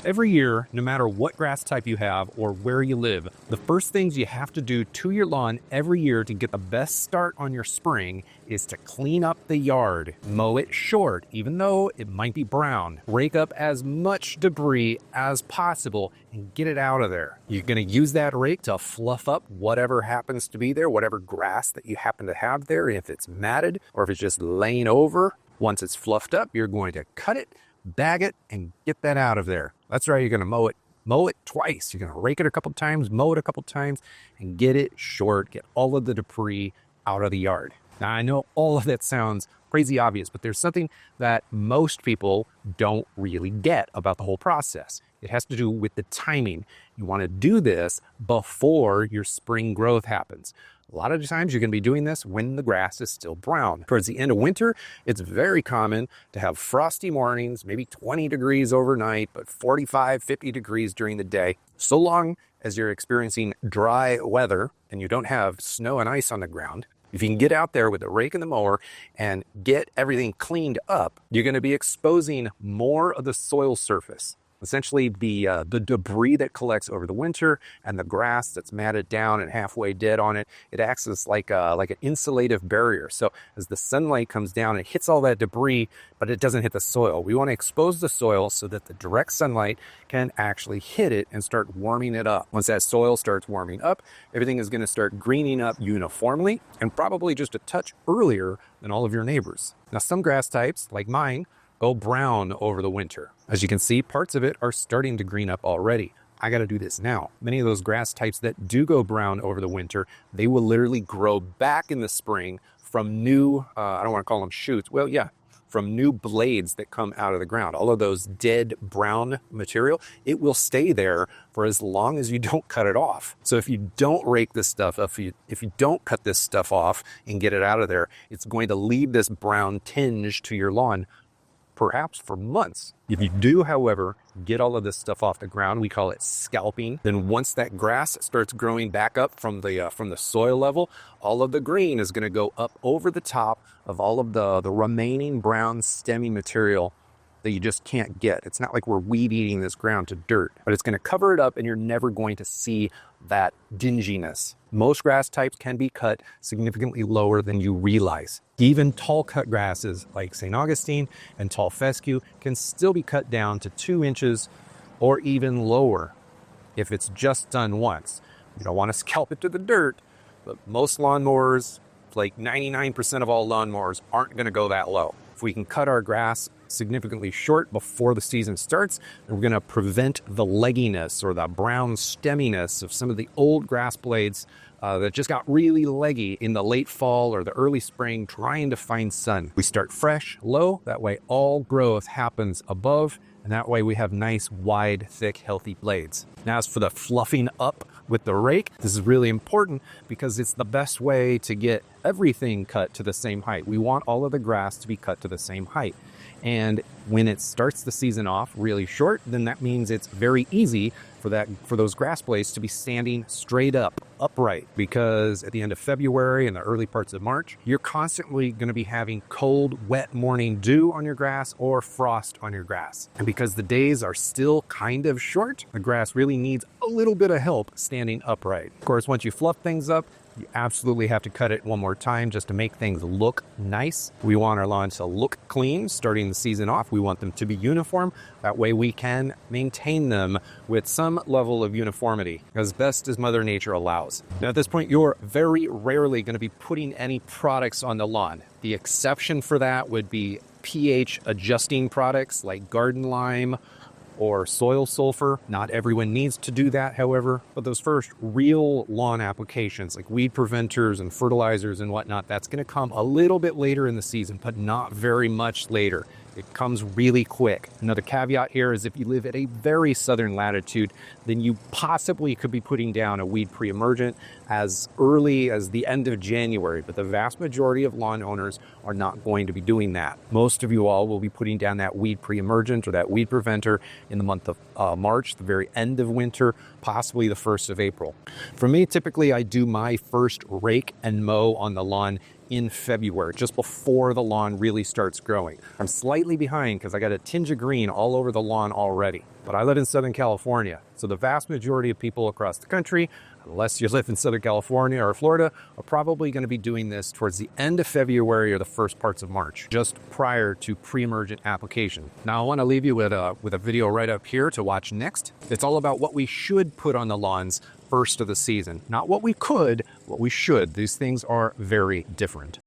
Every year, no matter what grass type you have or where you live, the first things you have to do to your lawn every year to get the best start on your spring is to clean up the yard. Mow it short, even though it might be brown. Rake up as much debris as possible and get it out of there. You're going to use that rake to fluff up whatever happens to be there, whatever grass that you happen to have there, if it's matted or if it's just laying over. Once it's fluffed up, you're going to cut it, bag it, and get that out of there. That's right, you're going to mow it. Mow it twice. You're going to rake it a couple times, mow it a couple times, and get it short. Get all of the debris out of the yard. Now, I know all of that sounds crazy obvious, but there's something that most people don't really get about the whole process. It has to do with the timing. You want to do this before your spring growth happens. A lot of the times you're going to be doing this when the grass is still brown. Towards the end of winter, it's very common to have frosty mornings, maybe 20 degrees overnight, but 45, 50 degrees during the day. So long as you're experiencing dry weather and you don't have snow and ice on the ground, if you can get out there with the rake and the mower and get everything cleaned up, you're going to be exposing more of the soil surface. Essentially, the debris that collects over the winter and the grass that's matted down and halfway dead on it, it acts as like an insulative barrier. So as the sunlight comes down, it hits all that debris, but it doesn't hit the soil. We want to expose the soil so that the direct sunlight can actually hit it and start warming it up. Once that soil starts warming up, everything is going to start greening up uniformly and probably just a touch earlier than all of your neighbors. Now, some grass types, like mine, go brown over the winter. As you can see, parts of it are starting to green up already. I got to do this now. Many of those grass types that do go brown over the winter, they will literally grow back in the spring from new, I don't want to call them shoots. Well, yeah, from new blades that come out of the ground. All of those dead brown material, it will stay there for as long as you don't cut it off. So if you don't rake this stuff up, if you don't cut this stuff off and get it out of there, it's going to leave this brown tinge to your lawn perhaps for months. If you do, however, get all of this stuff off the ground, we call it scalping. Then once that grass starts growing back up from the soil level, all of the green is going to go up over the top of all of the remaining brown stemmy material that you just can't get. It's not like we're weed eating this ground to dirt, but it's going to cover it up and you're never going to see that dinginess. Most grass types can be cut significantly lower than you realize. Even tall cut grasses like St. Augustine and tall fescue can still be cut down to 2 inches or even lower if it's just done once. You don't want to scalp it to the dirt, but most lawnmowers, like 99% of all lawnmowers, aren't going to go that low. If we can cut our grass significantly short before the season starts, then we're going to prevent the legginess or the brown stemminess of some of the old grass blades that just got really leggy in the late fall or the early spring trying to find sun. We start fresh, low, that way all growth happens above, and that way we have nice, wide, thick, healthy blades. Now as for the fluffing up with the rake, this is really important because it's the best way to get everything cut to the same height. We want all of the grass to be cut to the same height. And when it starts the season off really short, then that means it's very easy for those grass blades to be standing straight up, upright, because at the end of February and the early parts of March, you're constantly going to be having cold, wet morning dew on your grass or frost on your grass. And because the days are still kind of short, the grass really needs a little bit of help standing upright. Of course, once you fluff things up, you absolutely have to cut it one more time just to make things look nice. We want our lawns to look clean starting the season off. We want them to be uniform. That way we can maintain them with some level of uniformity as best as Mother Nature allows. Now at this point, you're very rarely going to be putting any products on the lawn. The exception for that would be pH adjusting products like garden lime or soil sulfur. Not everyone needs to do that, however, but those first real lawn applications like weed preventers and fertilizers and whatnot, that's going to come a little bit later in the season, but not very much later. It comes really quick. Another caveat here is if you live at a very southern latitude, then you possibly could be putting down a weed pre-emergent as early as the end of January, but the vast majority of lawn owners are not going to be doing that. Most of you all will be putting down that weed pre-emergent or that weed preventer in the month of March, the very end of winter, possibly the 1st of April. For me, typically I do my first rake and mow on the lawn in February, just before the lawn really starts growing. I'm slightly behind because I got a tinge of green all over the lawn already. But I live in Southern California, so the vast majority of people across the country, unless you live in Southern California or Florida, are probably going to be doing this towards the end of February or the first parts of March, just prior to pre-emergent application. Now I want to leave you with a video right up here to watch next. It's all about what we should put on the lawns first of the season. Not what we could, what we should. These things are very different.